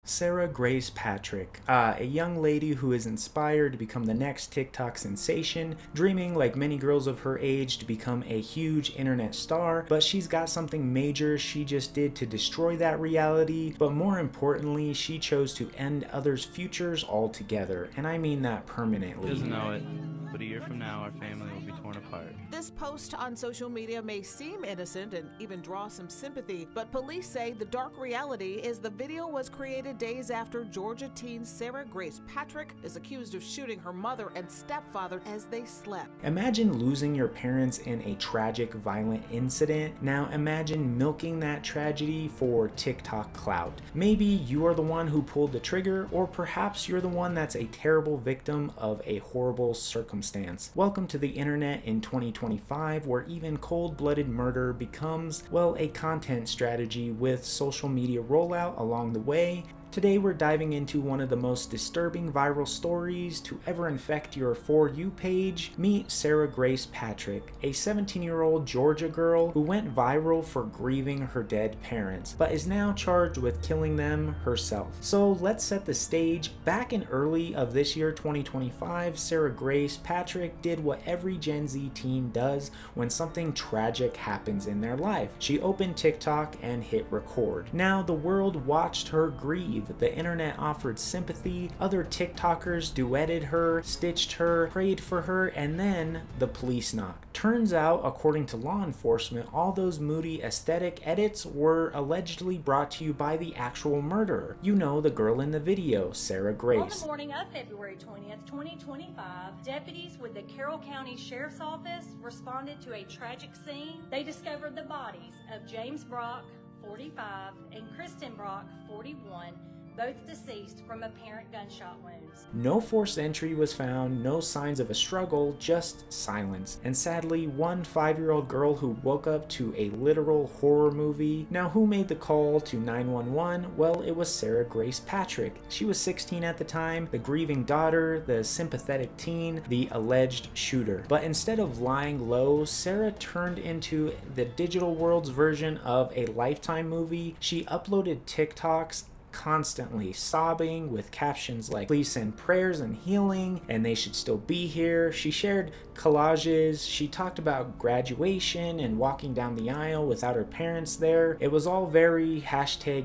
Sarah Grace Patrick, a young lady who is inspired to become the next TikTok sensation, dreaming like many girls of her age to become a huge internet star, but she's got something major she just did to destroy that reality, but more importantly, she chose to end others' futures altogether, and I mean that permanently. Doesn't know it, but a year from now, our family will be torn apart. This post on social media may seem innocent and even draw some sympathy, but police say the dark reality is the video was created days after Georgia teen Sarah Grace Patrick is accused of shooting her mother and stepfather as they slept. Imagine losing your parents in a tragic, violent incident. Now imagine milking that tragedy for TikTok clout. Maybe you are the one who pulled the trigger, or perhaps you're the one that's a terrible victim of a horrible circumstance. Welcome to the internet in 2025, where even cold-blooded murder becomes, well, a content strategy with social media rollout along the way. Today we're diving into one of the most disturbing viral stories to ever infect your For You page. Meet Sarah Grace Patrick, a 17-year-old Georgia girl who went viral for grieving her dead parents, but is now charged with killing them herself. So let's set the stage. Back in early of this year, 2025, Sarah Grace Patrick did what every Gen Z teen does when something tragic happens in their life. She opened TikTok and hit record. Now the world watched her grieve. The internet offered sympathy, other TikTokers duetted her, stitched her, prayed for her, and then the police knocked. Turns out, according to law enforcement, all those moody aesthetic edits were allegedly brought to you by the actual murderer. You know, the girl in the video, Sarah Grace. On the morning of February 20th, 2025, deputies with the Carroll County Sheriff's Office responded to a tragic scene. They discovered the bodies of James Brock, 45, and Kristen Brock, 41, both deceased from apparent gunshot wounds. No forced entry was found, no signs of a struggle, just silence. And sadly, one 5-year-old girl who woke up to a literal horror movie. Now, who made the call to 911? Well, it was Sarah Grace Patrick. She was 16 at the time, the grieving daughter, the sympathetic teen, the alleged shooter. But instead of lying low, Sarah turned into the digital world's version of a Lifetime movie. She uploaded TikToks constantly, sobbing with captions like "please send prayers and healing," and "they should still be here." She shared collages. She talked about graduation and walking down the aisle without her parents there. It was all very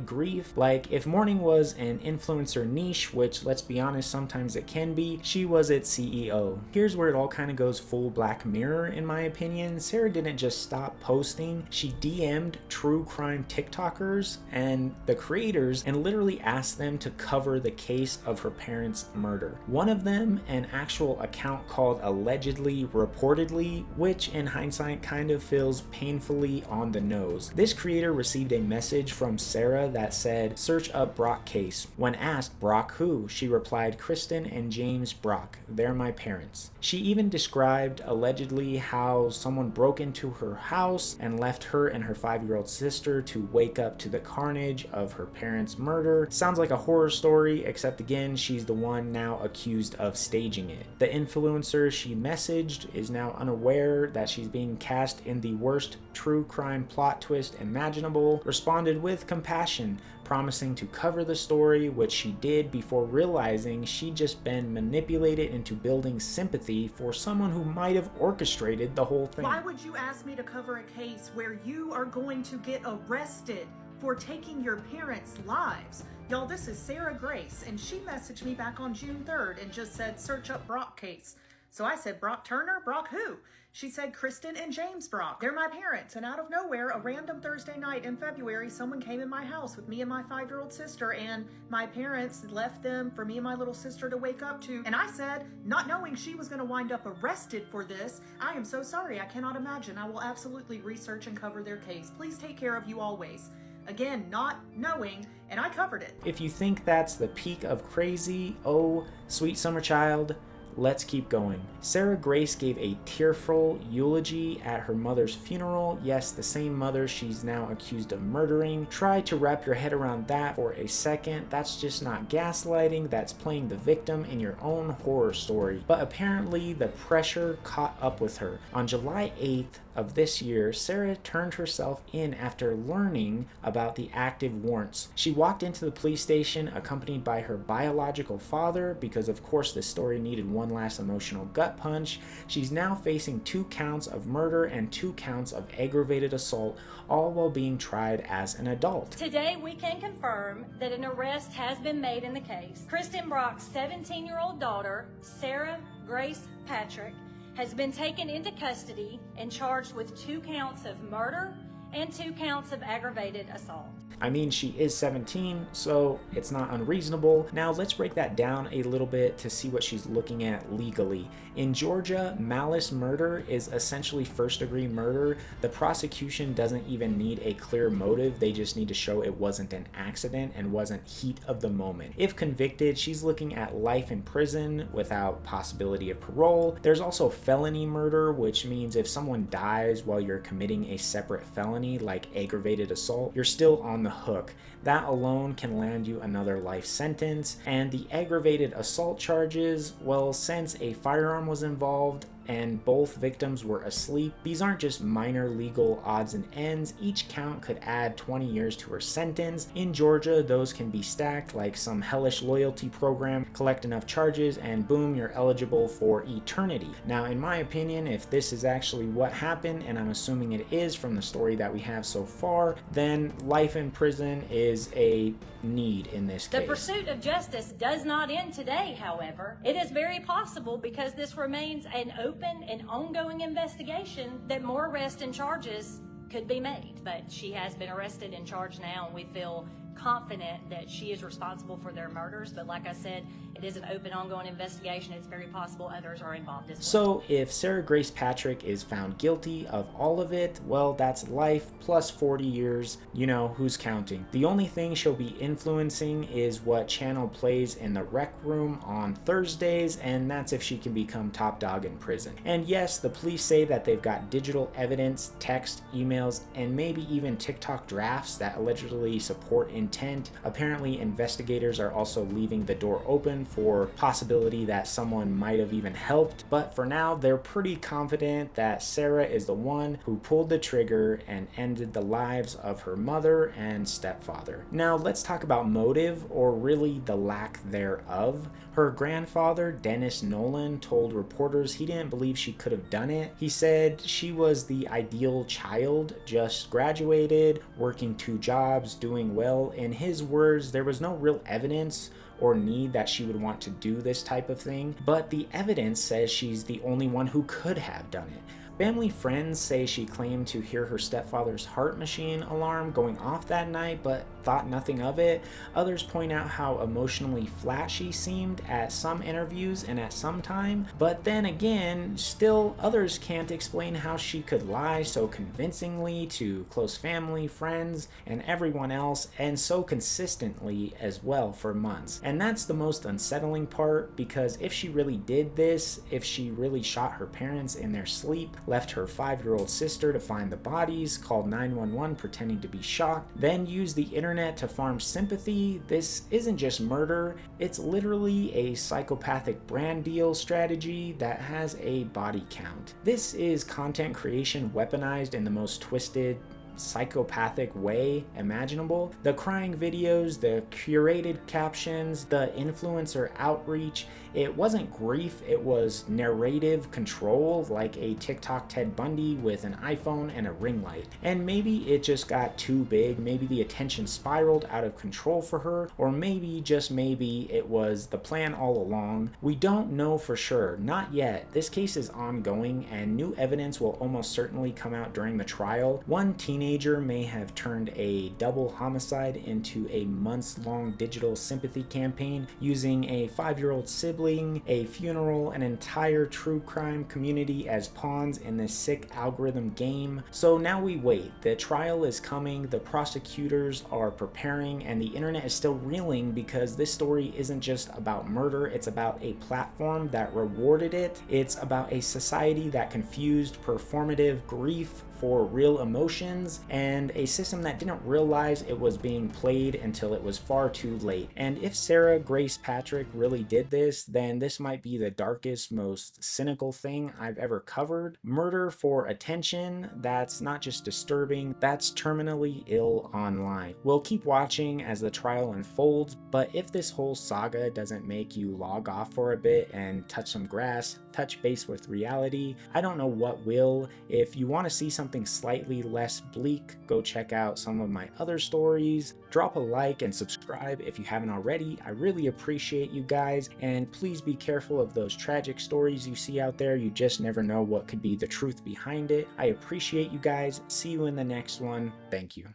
#grief. Like, if mourning was an influencer niche, which, let's be honest, sometimes it can be, she was its CEO. Here's where it all kind of goes full Black Mirror, in my opinion. Sarah didn't just stop posting. She DM'd true crime TikTokers and the creators and literally asked them to cover the case of her parents' murder. One of them, an actual account called Allegedly Reportedly, which in hindsight kind of feels painfully on the nose. This creator received a message from Sarah that said, "Search up Brock case." When asked, "Brock who?" she replied, "Kristen and James Brock. They're my parents." She even described allegedly how someone broke into her house and left her and her 5-year-old sister to wake up to the carnage of her parents' murder. Sounds like a horror story, except again, she's the one now accused of staging it. The influencer she messaged is now unaware that she's being cast in the worst true crime plot twist imaginable, responded with compassion, promising to cover the story, which she did before realizing she'd just been manipulated into building sympathy for someone who might have orchestrated the whole thing. Why would you ask me to cover a case where you are going to get arrested for taking your parents' lives? Y'all, this is Sarah Grace, and she messaged me back on June 3rd and just said, "Search up Brock case." So I said, "Brock Turner? Brock who?" She said, "Kristen and James Brock. They're my parents." And out of nowhere, a random Thursday night in February, someone came in my house with me and my 5-year-old sister, and my parents left them for me and my little sister to wake up to. And I said, not knowing she was going to wind up arrested for this, "I am so sorry. I cannot imagine. I will absolutely research and cover their case. Please take care of you always." Again, not knowing, and I covered it. If you think that's the peak of crazy, oh, sweet summer child, let's keep going. Sarah Grace gave a tearful eulogy at her mother's funeral. Yes, the same mother she's now accused of murdering. Try to wrap your head around that for a second. That's just not gaslighting, that's playing the victim in your own horror story. But apparently the pressure caught up with her. On July 8th, of this year, Sarah turned herself in after learning about the active warrants. She walked into the police station accompanied by her biological father because, of course, this story needed one last emotional gut punch. She's now facing 2 counts of murder and 2 counts of aggravated assault, all while being tried as an adult. Today, we can confirm that an arrest has been made in the case. Kristen Brock's 17-year-old daughter, Sarah Grace Patrick, has been taken into custody and charged with 2 counts of murder and 2 counts of aggravated assault. I mean, she is 17, so it's not unreasonable. Now let's break that down a little bit to see what she's looking at legally. In Georgia, malice murder is essentially first-degree murder. The prosecution doesn't even need a clear motive. They just need to show it wasn't an accident and wasn't heat of the moment. If convicted, she's looking at life in prison without possibility of parole. There's also felony murder, which means if someone dies while you're committing a separate felony like aggravated assault, you're still on the hook. That alone can land you another life sentence. And the aggravated assault charges, well, since a firearm was involved and both victims were asleep, these aren't just minor legal odds and ends. Each count could add 20 years to her sentence. In Georgia, those can be stacked like some hellish loyalty program. Collect enough charges and boom, you're eligible for eternity. Now, in my opinion, if this is actually what happened, and I'm assuming it is from the story that we have so far, then life in prison is a need in this case. The pursuit of justice does not end today, however. It is very possible, because this remains an open and ongoing investigation, that more arrests and charges could be made. But she has been arrested and charged now, and we feel confident that she is responsible for their murders. But like I said, it is an open, ongoing investigation. It's very possible others are involved as well. So if Sarah Grace Patrick is found guilty of all of it, well, that's life plus 40 years. You know, who's counting? The only thing she'll be influencing is what channel plays in the rec room on Thursdays, and that's if she can become top dog in prison. And yes, the police say that they've got digital evidence, text, emails, and maybe even TikTok drafts that allegedly support intent. Apparently, investigators are also leaving the door open for possibility that someone might have even helped, but for now, they're pretty confident that Sarah is the one who pulled the trigger and ended the lives of her mother and stepfather. Now, let's talk about motive, or really the lack thereof. Her grandfather, Dennis Nolan, told reporters he didn't believe she could have done it. He said she was the ideal child, just graduated, working 2 jobs, doing well. In his words, there was no real evidence or need that she would want to do this type of thing, but the evidence says she's the only one who could have done it. Family friends say she claimed to hear her stepfather's heart machine alarm going off that night, but thought nothing of it. Others point out how emotionally flat she seemed at some interviews and at some time, but then again, still others can't explain how she could lie so convincingly to close family, friends, and everyone else, and so consistently as well for months. And that's the most unsettling part, because if she really did this, if she really shot her parents in their sleep, left her 5-year-old sister to find the bodies, called 911 pretending to be shocked, then used the internet to farm sympathy, this isn't just murder, it's literally a psychopathic brand deal strategy that has a body count. This is content creation weaponized in the most twisted, psychopathic way imaginable. The crying videos, the curated captions, the influencer outreach, it wasn't grief, it was narrative control, like a TikTok Ted Bundy with an iPhone and a ring light. And maybe it just got too big, maybe the attention spiraled out of control for her, or maybe, just maybe, it was the plan all along. We don't know for sure, not yet. This case is ongoing and new evidence will almost certainly come out during the trial. One teenager may have turned a double homicide into a months-long digital sympathy campaign using a 5-year-old sibling, a funeral, an entire true crime community as pawns in this sick algorithm game. So now we wait. The trial is coming, the prosecutors are preparing, and the internet is still reeling because this story isn't just about murder, it's about a platform that rewarded it. It's about a society that confused performative grief for real emotions, and a system that didn't realize it was being played until it was far too late. And if Sarah Grace Patrick really did this, then this might be the darkest, most cynical thing I've ever covered. Murder for attention, that's not just disturbing, that's terminally ill online. We'll keep watching as the trial unfolds, but if this whole saga doesn't make you log off for a bit and touch some grass, touch base with reality, I don't know what will. If you want to see something slightly less bleak, go check out some of my other stories. Drop a like and subscribe if you haven't already. I really appreciate you guys, and please be careful of those tragic stories you see out there. You just never know what could be the truth behind it. I appreciate you guys. See you in the next one. Thank you.